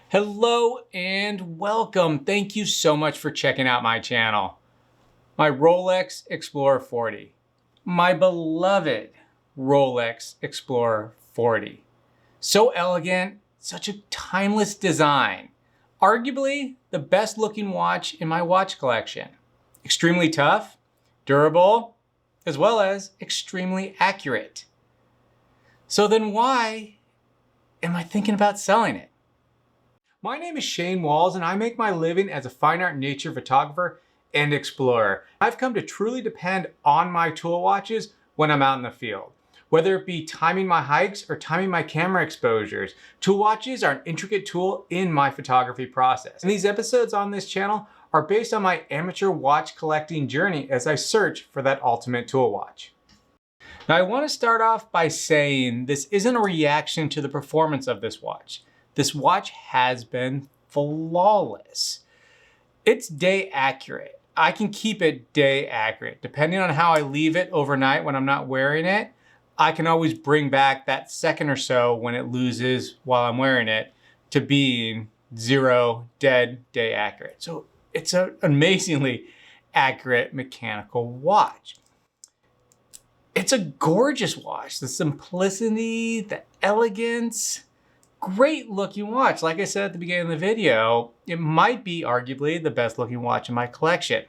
Hello and welcome. Thank you so much for checking out my channel. My Rolex Explorer 40. My beloved Rolex Explorer 40. So elegant, such a timeless design. Arguably the best looking watch in my watch collection. Extremely tough, durable, as well as extremely accurate. So then why am I thinking about selling it? My name is Shane Walls and I make my living as a fine art nature photographer and explorer. I've come to truly depend on my tool watches when I'm out in the field. Whether it be timing my hikes or timing my camera exposures, tool watches are an intricate tool in my photography process. And these episodes on this channel are based on my amateur watch collecting journey as I search for that ultimate tool watch. Now I want to start off by saying this isn't a reaction to the performance of this watch. This watch has been flawless. It's day accurate. I can keep it day accurate. Depending on how I leave it overnight when I'm not wearing it, I can always bring back that second or so when it loses while I'm wearing it to being 0 dead day accurate. So it's an amazingly accurate mechanical watch. It's a gorgeous watch. The simplicity, the elegance, great looking watch. Like I said at the beginning of the video, it might be arguably the best looking watch in my collection.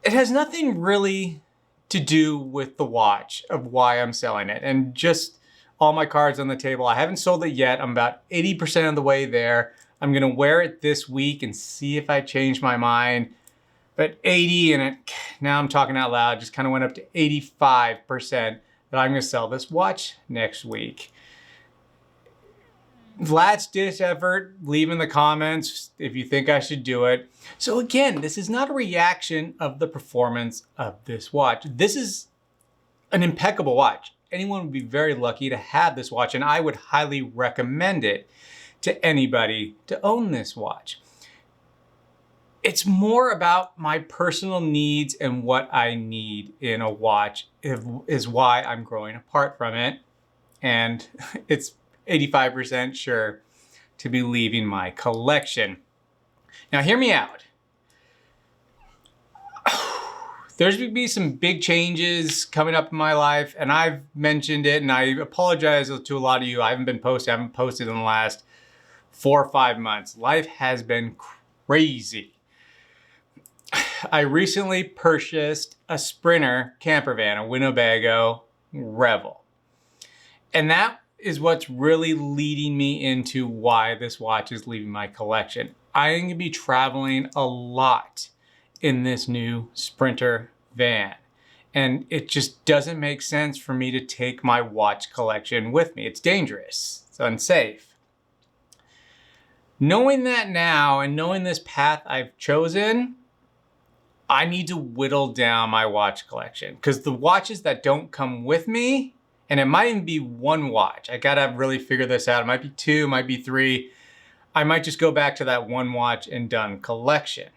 It has nothing really to do with the watch of why I'm selling it. And just all my cards on the table. I haven't sold it yet. I'm about 80% of the way there. I'm gonna wear it this week and see if I change my mind. But 80 and it, now I'm talking out loud, just kind of went up to 85% that I'm gonna sell this watch next week. Last ditch effort, leave in the comments if you think I should do it. So again, this is not a reaction of the performance of this watch. This is an impeccable watch. Anyone would be very lucky to have this watch, and I would highly recommend it to anybody to own this watch. It's more about my personal needs and what I need in a watch is why I'm growing apart from it. And it's 85% sure to be leaving my collection. Now hear me out. There's going to be some big changes coming up in my life, and I've mentioned it, and I apologize to a lot of you. I haven't posted in the last 4 or 5 months. Life has been crazy. I recently purchased a Sprinter camper van, a Winnebago Revel. And that is what's really leading me into why this watch is leaving my collection. I'm going to be traveling a lot in this new Sprinter van. And it just doesn't make sense for me to take my watch collection with me. It's dangerous. It's unsafe. Knowing that now and knowing this path I've chosen, I need to whittle down my watch collection because the watches that don't come with me, and it might even be one watch. I gotta really figure this out. It might be 2, might be 3. I might just go back to that one watch and done collection.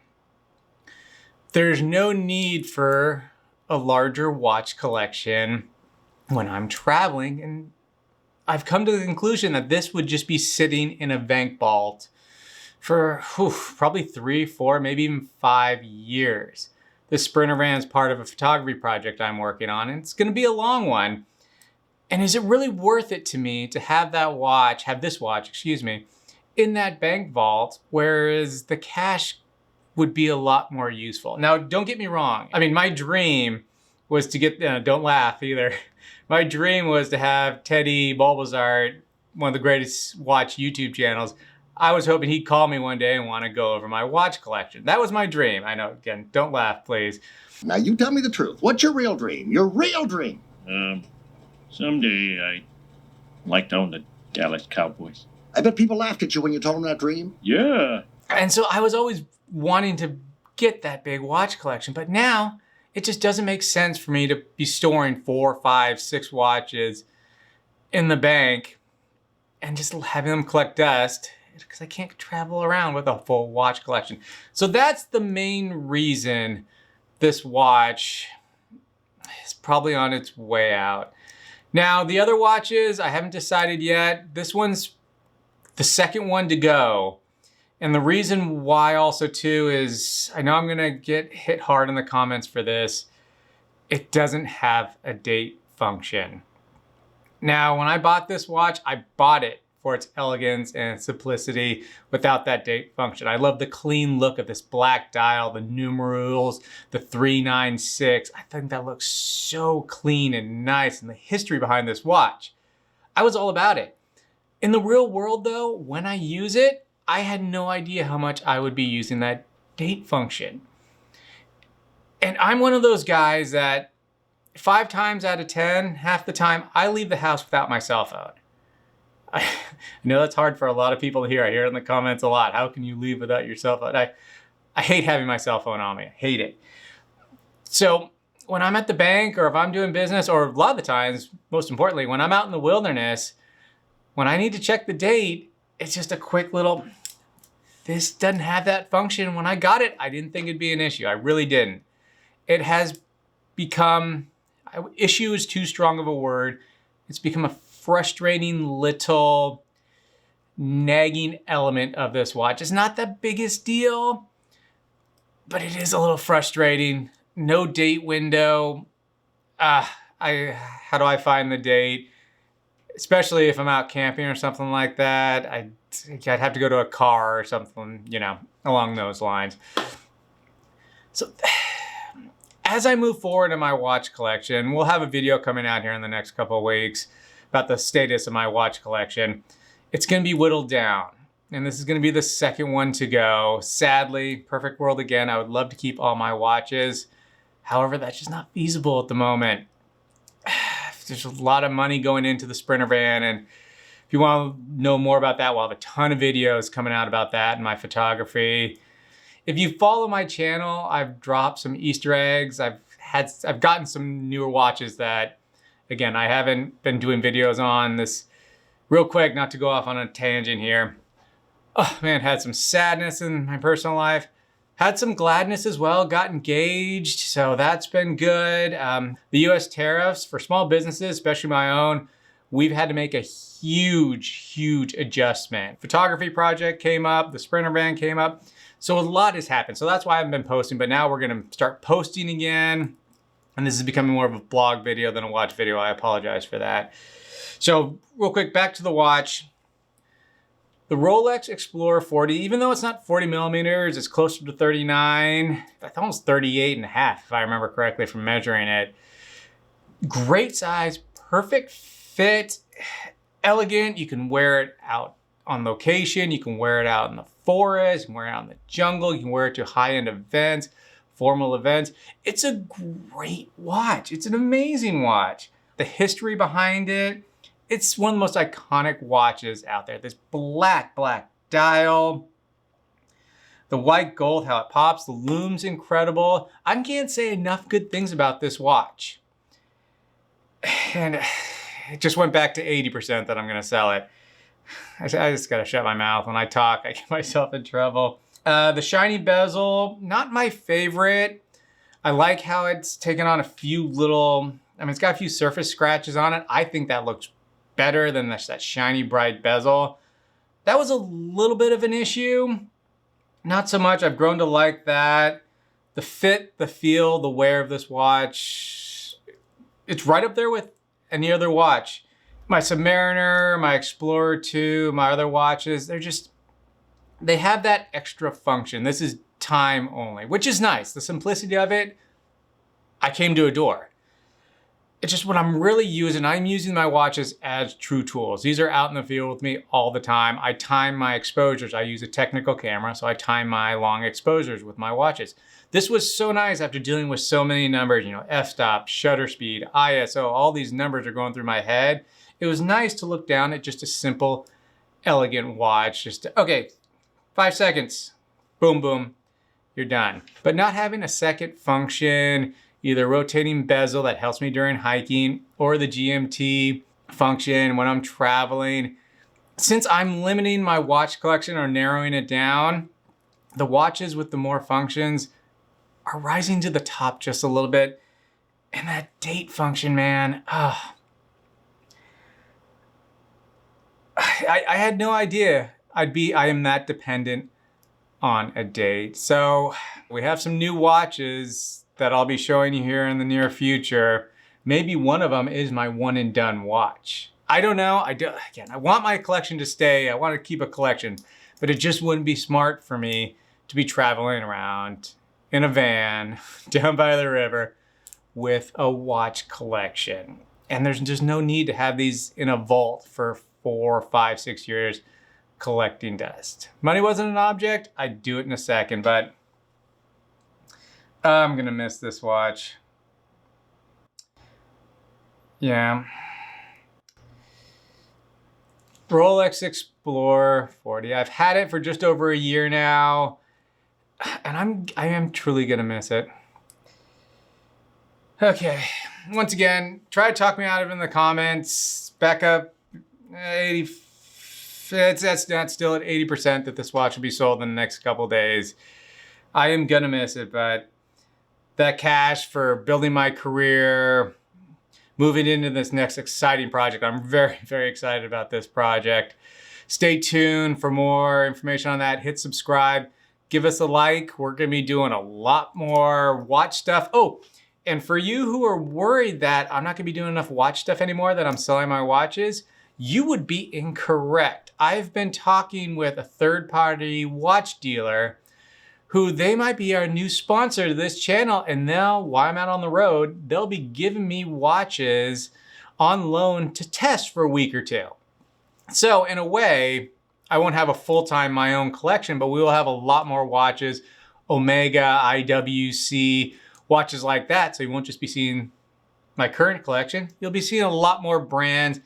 There's no need for a larger watch collection when I'm traveling, and I've come to the conclusion that this would just be sitting in a bank vault for probably 3, 4, maybe even 5 years. This Sprinter van is part of a photography project I'm working on, and it's gonna be a long one. And is it really worth it to me to have this watch, in that bank vault, whereas the cash would be a lot more useful? Now, don't get me wrong. I mean, my dream was to get, don't laugh either. My dream was to have Teddy Bulbazar, one of the greatest watch YouTube channels. I was hoping he'd call me one day and want to go over my watch collection. That was my dream. I know, again, don't laugh, please. Now you tell me the truth. What's your real dream? Your real dream? Someday I'd like to own the Dallas Cowboys. I bet people laughed at you when you told them that dream. Yeah. And so I was always wanting to get that big watch collection, but now it just doesn't make sense for me to be storing 4, 5, 6 watches in the bank and just having them collect dust because I can't travel around with a full watch collection. So that's the main reason this watch is probably on its way out. Now, the other watches, I haven't decided yet. This one's the second one to go. And the reason why also too is, I know I'm gonna get hit hard in the comments for this, it doesn't have a date function. Now, when I bought this watch, I bought it for its elegance and simplicity without that date function. I love the clean look of this black dial, the numerals, the 396. I think that looks so clean and nice, and the history behind this watch. I was all about it. In the real world though, when I use it, I had no idea how much I would be using that date function. And I'm one of those guys that 5 times out of 10, half the time, I leave the house without my cell phone. I know that's hard for a lot of people to hear. I hear it in the comments a lot. How can you leave without your cell phone? I hate having my cell phone on me. I hate it. So when I'm at the bank or if I'm doing business, or a lot of the times, most importantly, when I'm out in the wilderness, when I need to check the date, it's just a quick little, this doesn't have that function. When I got it, I didn't think it'd be an issue. I really didn't. It has become, issue is too strong of a word. It's become a frustrating little nagging element of this watch. It's not the biggest deal, but it is a little frustrating. No date window. How do I find the date? Especially if I'm out camping or something like that. I'd have to go to a car or something, you know, along those lines. So as I move forward in my watch collection, we'll have a video coming out here in the next couple of weeks about the status of my watch collection. It's gonna be whittled down. And this is gonna be the second one to go. Sadly, perfect world again, I would love to keep all my watches. However, that's just not feasible at the moment. There's a lot of money going into the Sprinter van, and if you want to know more about that, we'll have a ton of videos coming out about that and my photography. If you follow my channel, I've dropped some Easter eggs. I've gotten some newer watches that, again, I haven't been doing videos on. This, real quick, not to go off on a tangent here. Oh man, had some sadness in my personal life. Had some gladness as well, got engaged, so that's been good. The US tariffs for small businesses, especially my own, we've had to make a huge adjustment. Photography project came up, the Sprinter van came up, so a lot has happened. So that's why I haven't been posting, but now we're gonna start posting again. And this is becoming more of a blog video than a watch video. I apologize for that. So real quick, back to the watch. The Rolex Explorer 40, even though it's not 40 millimeters, it's closer to 39, it's almost 38 and a half, if I remember correctly from measuring it. Great size, perfect fit, elegant. You can wear it out on location. You can wear it out in the forest. You can wear it out in the jungle. You can wear it to high-end events, formal events. It's a great watch. It's an amazing watch. The history behind it, it's one of the most iconic watches out there. This black dial, the white gold, how it pops, the lume's incredible. I can't say enough good things about this watch. And it just went back to 80% that I'm gonna sell it. I just gotta shut my mouth. When I talk, I get myself in trouble. The shiny bezel, not my favorite. I like how it's taken on a few little, I mean, it's got a few surface scratches on it. I think that looks better than that shiny bright bezel. That was a little bit of an issue. Not so much, I've grown to like that. The fit, the feel, the wear of this watch, it's right up there with any other watch. My Submariner, my Explorer 2, my other watches, they have that extra function. This is time only, which is nice. The simplicity of it, I came to adore. It's just what I'm really using. I'm using my watches as true tools. These are out in the field with me all the time. I time my exposures. I use a technical camera, so I time my long exposures with my watches. This was so nice after dealing with so many numbers, you know, f-stop, shutter speed, ISO, all these numbers are going through my head. It was nice to look down at just a simple, elegant watch. Just, okay, 5 seconds, boom, boom, you're done. But not having a second function, either rotating bezel that helps me during hiking or the GMT function when I'm traveling. Since I'm limiting my watch collection or narrowing it down, the watches with the more functions are rising to the top just a little bit. And that date function, man, I had no idea I am that dependent on a date. So we have some new watches that I'll be showing you here in the near future. Maybe one of them is my one and done watch. I don't know. Again, I want my collection to stay. I want to keep a collection, but it just wouldn't be smart for me to be traveling around in a van down by the river with a watch collection. And there's just no need to have these in a vault for 4, 5, 6 years collecting dust. Money wasn't an object, I'd do it in a second, but I'm gonna miss this watch. Yeah. Rolex Explorer 40. I've had it for just over a year now, and I am truly gonna miss it. Okay, once again, try to talk me out of it in the comments. Back up 80. That's still at 80% that this watch will be sold in the next couple days. I am gonna miss it, but that cash for building my career, moving into this next exciting project. I'm very, very excited about this project. Stay tuned for more information on that. Hit subscribe, give us a like. We're gonna be doing a lot more watch stuff. Oh, and for you who are worried that I'm not gonna be doing enough watch stuff anymore, that I'm selling my watches, you would be incorrect. I've been talking with a third-party watch dealer who they might be our new sponsor to this channel, and now while I'm out on the road, they'll be giving me watches on loan to test for a week or two. So in a way, I won't have a full-time my own collection, but we will have a lot more watches, Omega, IWC, watches like that. So you won't just be seeing my current collection, you'll be seeing a lot more brands,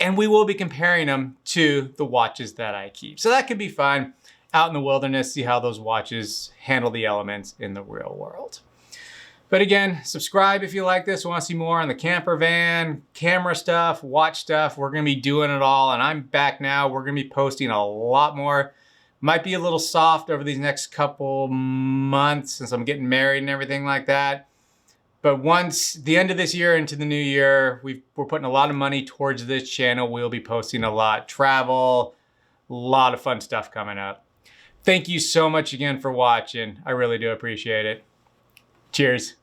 and we will be comparing them to the watches that I keep. So that could be fun, out in the wilderness, see how those watches handle the elements in the real world. But again, subscribe if you like this, want to see more on the camper van, camera stuff, watch stuff. We're gonna be doing it all, and I'm back now. We're gonna be posting a lot more. Might be a little soft over these next couple months since I'm getting married and everything like that. But once the end of this year into the new year, we're putting a lot of money towards this channel. We'll be posting a lot, travel, a lot of fun stuff coming up. Thank you so much again for watching. I really do appreciate it. Cheers.